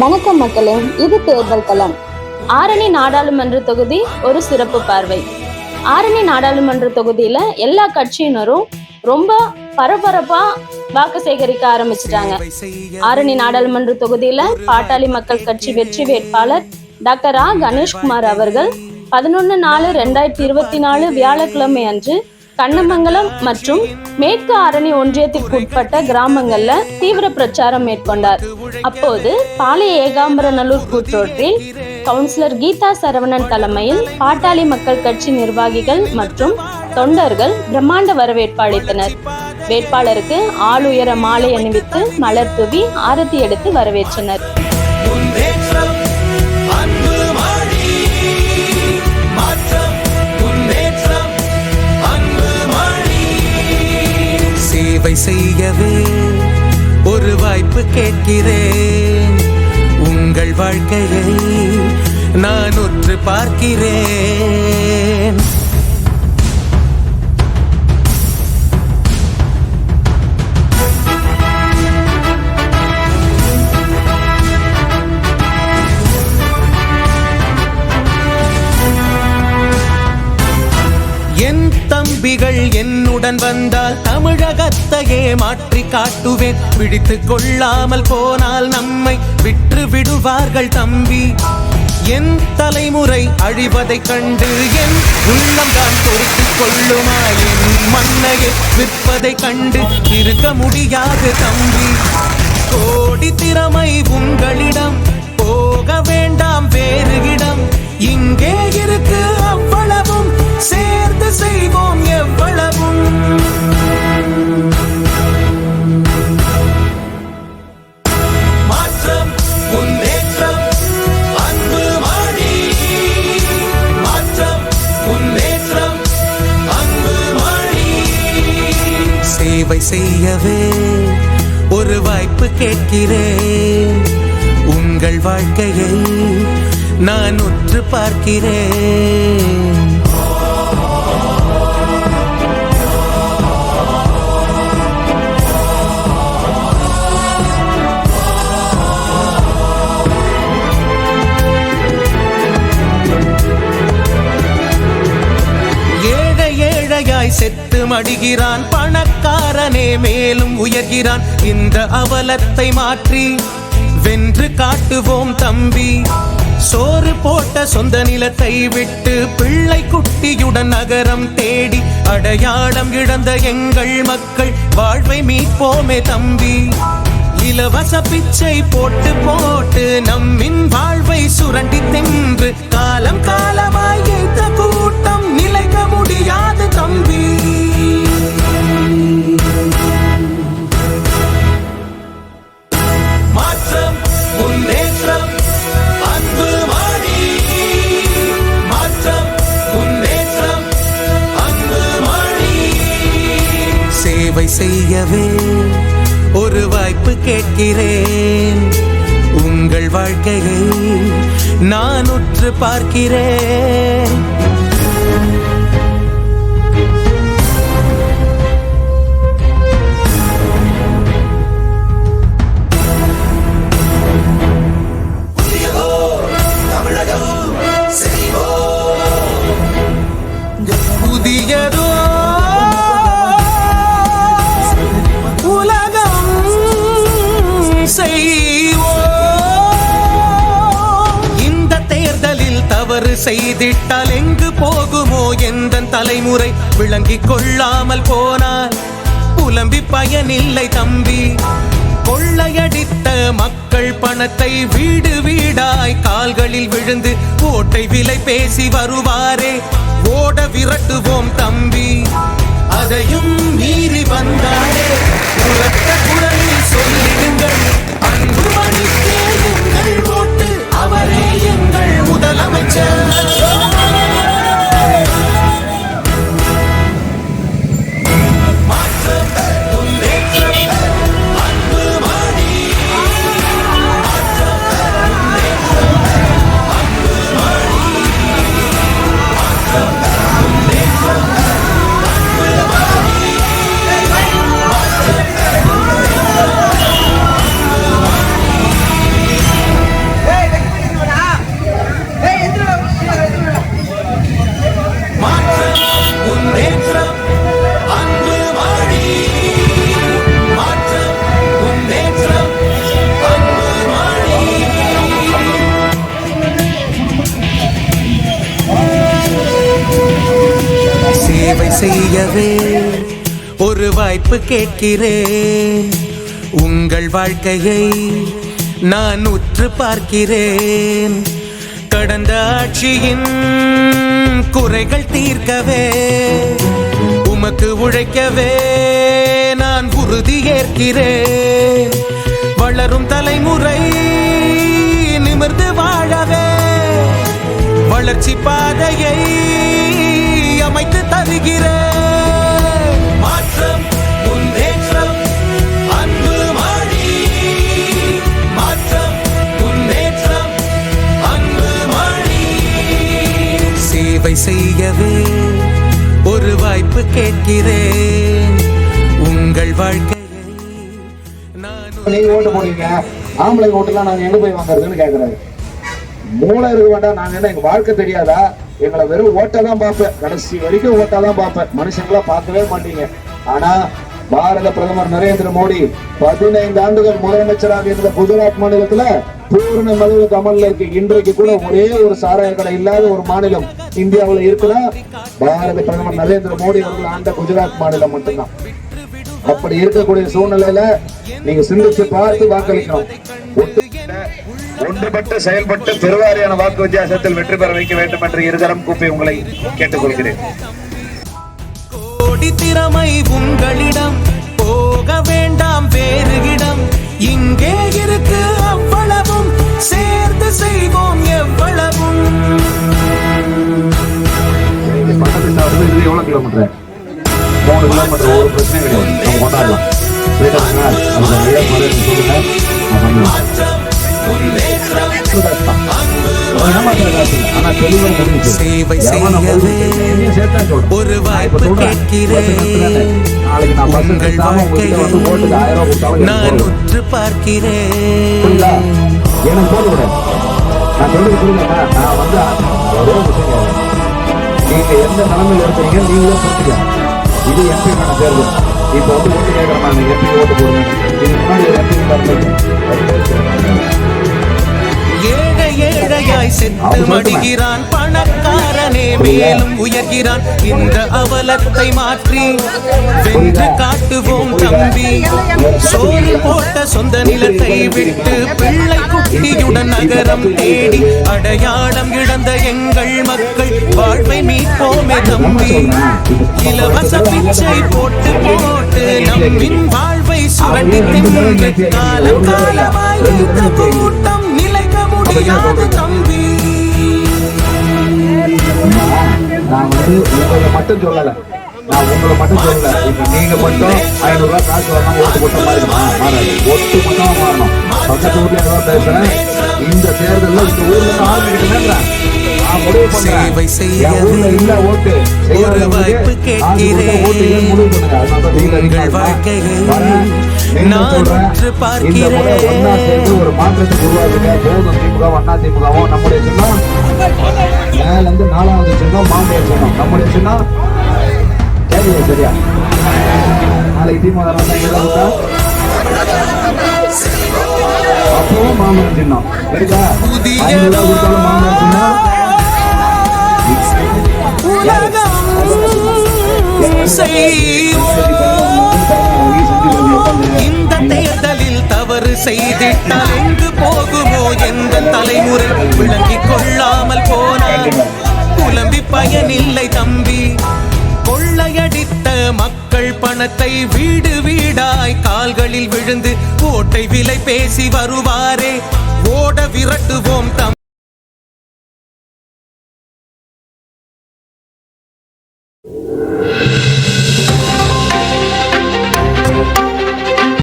வணக்கம் மக்களே, இது தேர்தல் களம். ஆரணி நாடாளுமன்ற தொகுதி ஒரு சிறப்பு பார்வை. ஆரணி நாடாளுமன்ற தொகுதியில எல்லா கட்சியினரும் ரொம்ப பரபரப்பா வாக்கு சேகரிக்க ஆரம்பிச்சிட்டாங்க. ஆரணி நாடாளுமன்ற தொகுதியில பாட்டாளி மக்கள் கட்சி வெற்றி வேட்பாளர் டாக்டர் ஆ கணேஷ்குமார் அவர்கள் 11/4/2024 வியாழக்கிழமை அன்று கண்ணமங்கலம் மற்றும் மேற்கு ஆரணி ஒன்றியத்திற்குட்பட்ட கிராமங்கள்ல தீவிர பிரச்சாரம் மேற்கொண்டார். அப்போது பாளைய ஏகாம்பரநல்லூர் கூற்றோற்றில் கவுன்சிலர் கீதா சரவணன் தலைமையில் பாட்டாளி மக்கள் கட்சி நிர்வாகிகள் மற்றும் தொண்டர்கள் பிரம்மாண்ட வரவேற்பு அளித்தனர். வேட்பாளருக்கு ஆளுயர மாலை அணிவித்து மலர் தூவி ஆரத்தி எடுத்து வரவேற்றனர். சேவை செய்யவே ஒரு வாய்ப்பு கேட்கிறேன். உங்கள் வாழ்க்கையை நான் உற்று பார்க்கிறேன். என் தம்பிகள் என்னுடன் வந்தால் தமிழகத்தையே மாற்றி காட்டுவேன். பிடித்து கொள்ளாமல் போனால் நம்மை விற்று விடுவார்கள் தம்பி. என் தலைமுறை அழிவதை கண்டு என் உள்ளம்தான் பொறுத்துக் கொள்ளுமா? என் மண்ணையை விற்பதை கண்டு இருக்க முடியாது தம்பி. கோடி திறமை உங்களிடம், போக வேண்டாம் வேறு இடம். இங்கே இருக்கு அவ்வளவும், சேர்ந்து செய்வோம் எவ்வளவும். மாற்றம் முன்னேற்றம் அன்பு மாடி. மாற்றம் முன்னேற்றம் அன்பு மாடி. சேவை செய்யவே ஒரு வாய்ப்பு கேட்கிறேன். உங்கள் வாழ்க்கையை நான் உற்று பார்க்கிறேன். ஏழையாய் செத்து மடிகிறான், பணக்காரனே மேலும் உயர்கிறான். இந்த அவலத்தை மாற்றி வென்று காட்டுவோம் தம்பி. சோறு போட்ட சொந்த நிலத்தை விட்டு பிள்ளை குட்டியுடன் நகரம் தேடி அடையாளம் இழந்த எங்கள் மக்கள் வாழ்வை மீட்போமே தம்பி. இலவச பிச்சை போட்டு போட்டு நம்மின் வாழ்வை சுரண்டி தின்று காலம் காலமாய் இந்த கூட்டம் நிலைக்க முடியாது தம்பி. மாற்றம் முன்னேற்றம் அன்பு மாடி. மாற்றம் முன்னேற்றம் அன்பு மாடி. சேவை செய்யவே ஒரு வாய்ப்பு கேட்கிறேன். உங்கள் வாழ்க்கையை நான் உற்று பார்க்கிறேன். புதியதோ உலகம் செய்வோம். இந்த தேர்தலில் தவறு செய்திட்டால் எங்கு போகுமோ எந்த தலைமுறை? விளங்கிக் கொள்ளாமல் போனால் புலம்பி பயனில்லை தம்பி. கொள்ளையடித்த மக்கள் பணத்தை வீடு வீடாய் கால்களில் விழுந்து ஓட்டை விலை பேசி வருவாரே, ஓட விரட்டுவோம் தம்பி. அதையும் மீறி வந்தாரே உரத்த குரலில் சொல்லிடுங்கள், அன்பு மணிக்கே எங்கள் ஓட்டு, அவரே எங்கள் முதலமைச்சர். செய்யவே ஒரு வாய்ப்பு கேட்கிறேன். உங்கள் வாழ்க்கையை நான் உற்று பார்க்கிறேன். கடந்த ஆட்சியின் குறைகள் தீர்க்கவே உமக்கு உழைக்கவே நான் உறுதி ஏற்கிறேன். வளரும் தலைமுறை நிமிர்ந்து வாழவே வளர்ச்சி பாதையை அமைத்து தருகிறேன். மாற்றம் முன்னேற்றம் அன்பு மாடி, மாற்றம் முன்னேற்றம் அன்பு மாடி. சேவை செய்யவே ஒரு வாய்ப்பு கேட்கிறேன். உங்கள் வாழ்க்கையை நான் நீங்க ஓட்டு போடுவீங்க, ஆம்பளை ஓட்டுலாம் நாங்க எங்க போய் வாங்குறதுன்னு கேக்குறாரு. மூளை இருக்க வேண்டாம். நாங்க என்ன எங்க வாழ்க்கை தெரியாதா? எங்களை வெறும் ஓட்டை தான் பார்ப்பேன், கடைசி வரைக்கும் ஓட்டா தான் பார்ப்பேன். மனுஷங்களா பார்க்கவே மாட்டீங்க. ஆனா பாரத பிரதமர் நரேந்திர மோடி 15 ஆண்டுகள் முதலமைச்சராக இருந்த குஜராத் மாநிலத்துல பூர்ண மதுவுக்கு அமல்ல இருக்கு. இன்றைக்கு கூட ஒரே ஒரு சாராய கடை இல்லாத ஒரு மாநிலம் இந்தியாவில் இருக்குன்னா பாரத பிரதமர் நரேந்திர மோடி அவர்கள் ஆண்ட குஜராத் மாநிலம் மட்டும்தான். அப்படி இருக்கக்கூடிய சூழ்நிலையில நீங்க சிந்திச்சு பார்த்து வாக்களிக்கணும். ஒன்றுபட்டு செயல்பட்டு பெருவாரியான வாக்கு வித்தியாசத்தில் வெற்றி பெற வைக்க வேண்டும் என்று இருதரம் கூப்பி உங்களை கேட்டுக்கொள்கிறேன். கோடி திறமை உங்களிடம், போக வேண்டாம் வேறு இடம். இங்கே இருக்கு அவ்வளவும், சேர்ந்து செய்வோம் எவ்வளவும். எவ்வளவு கிலோமீட்டர்? 3 கிலோமீட்டர். ஒரு பிரச்சனை கிடையாது, கொண்டாடலாம். சேவை செய்யவே ஒரு வாய்ப்பு கேட்கிறேன். உங்கள் வாழ்க்கையை நான் உற்று பார்க்கிறேன். எனக்கு போட்டு நான் சொல்லி புரியுங்க. நான் வந்து ஒரே விஷயம், நீங்க எந்த நிலைமையில இருக்கீங்க நீங்களே புரிஞ்சுக்கலாம். இது எம்பி பண்ண தேர்தல். இப்ப வந்து ஓட்டு கேட்கறமா, நீங்க எம்பி ஓட்டு போடுங்க. இது முன்னாடி ஏழை ஏழையாய் செத்து மடிகிறான், பணக்காரனே மேலும் உயர்கிறான். இந்த அவலத்தை மாற்றி வென்று காட்டுவோம் தம்பி. சோறு போட்ட சொந்த நிலத்தை விட்டு பிள்ளை குட்டியுடன் நகரம் தேடி அடையாளம் இழந்த எங்கள் மக்கள் வாழ்வை மீட்போமே தம்பி. இலவச பிச்சை போட்டு போட்டு நம்மின் வாழ்வை சுரண்டி தின்று காலம் காலமாய் இந்த கூட்டம் நிலைக்க முடியாது தம்பி. நான் வந்து உங்களை மட்டும் சொல்லல, நான் உங்களை மட்டும் சொல்லல. இப்ப நீங்க மட்டும் 500 ரூபாய் காசு வரணும் ஓட்டு போட்ட மாதிரி மாறாது. ஒட்டு மொத்தமா மாறணும். பக்கத்து ஊர்ல ஏதாவது பேசுறேன். இந்த தேர்தலில் இந்த ஊர்ல ஆரம்பிக்கிட்டு நான் முடிவு பண்றேன். என் ஊர்ல இல்ல ஓட்டு ஒரு வாய்ப்பு கேட்கிறேன். உங்கள் வாழ்க்கையை நான் உற்று பார்க்கிறேன். ஒன்னா சேர்ந்து ஒரு மாற்றத்தை உருவாக்குங்க. போதும் திமுக அண்ணா திமுகவும். நம்முடைய சின்னம் மேல இருந்து 4வது சின்னம் மாம்பழ சின்னம். நம்முடைய சின்னம் கேட்குது சரியா? நாளைக்கு திமுக அப்பவும் மாம்பழ சின்னம் சரிதா? 5 ரூபாய் கொடுத்தாலும் மாம்பழ சின்னம். இந்த தேர்தலில் தவறு செய்திட்டால் எங்கு போகுமோ எந்த தலைமுறை விளங்கிக் கொள்ளாமல் போனார். புலம்பி பயனில்லை தம்பி. கொள்ளையடித்த மக்கள் பணத்தை வீடு வீடாய் கால்களில் விழுந்து ஓட்டை விலை பேசி வருவாரே.